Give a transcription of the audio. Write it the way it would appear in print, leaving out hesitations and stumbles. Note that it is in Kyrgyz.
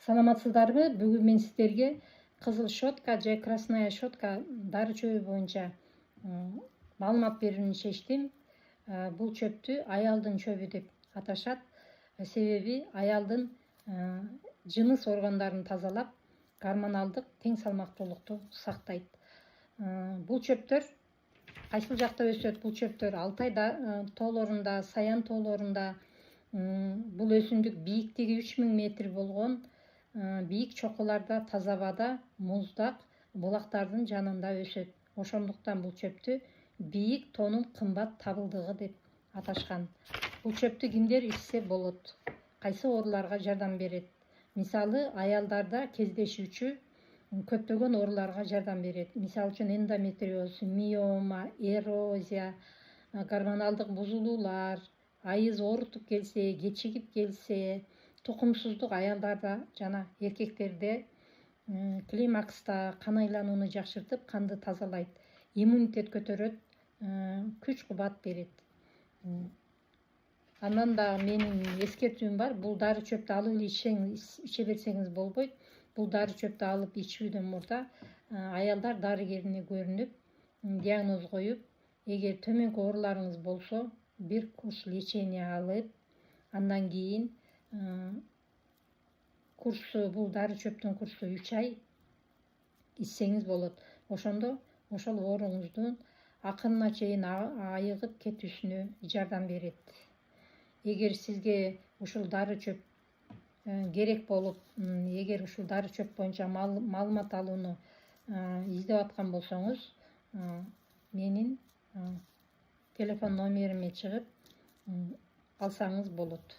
Саламатсыздарбы? Бүгүн мен сиздерге кызыл щетка же красная щетка дары чөбү боюнча маалымат берүүнү чечтим. Бул чөптү аялдын чөбү деп аташат. Себеби аялдын жыныс органдарын тазалап, гормоналдык тең салмактуулукту сактайт. Бул чөптөр кайсыл жакта өсөт? Бул чөптөр Алтай тоолорунда, Саян тоолорунда, бул өсүмдүк бийиктиги 3000 метр болгон бийик чокуларда, таза абада, муздак булактардын жанында өсөт. Ошондуктан бул чөптү бийик тоонун кымбат табылдыгы деп аташкан. Бул чөптү кимдер ичсе болот? Кайсы ооруларга жардам берет? Мисалы, аялдарда кездешүүчү көптөгөн ооруларга жардам берет. Мисалы үчүн эндометриоз, миома, эрозия, гормоналдык бузулуулар, айыз оорутуп келсе, кечигип келсе, тукумсуздук аялдарда жана эркектерде климакста кан айланууну жакшыртып, канды тазалайт, иммунитет көтөрөт, күч кубат берет. Андан да менин эскертүүм бар. Бул дары чөптү алып эле иче берсеңиз болбойт. Бул дары чөптү алып ичүүдөн мурда аялдар дарыгерине көрүнүп, диагноз коюп, эгер төмөнкү ооруларыңыз болсо, бир курс лечение алып, андан кийин бул дары чөптүн курсу 3 ай ичсеңиз болот. Ошондо ошол ооруңуздун акырына чейин айыгып кетүүсүнө жардам берет. Эгер сизге ушул дары чөп керек болуп, эгер ушул дары чөп боюнча маалымат алууну издеп аткан болсоңуз, менин телефон номериме чыгып алсаңыз болот.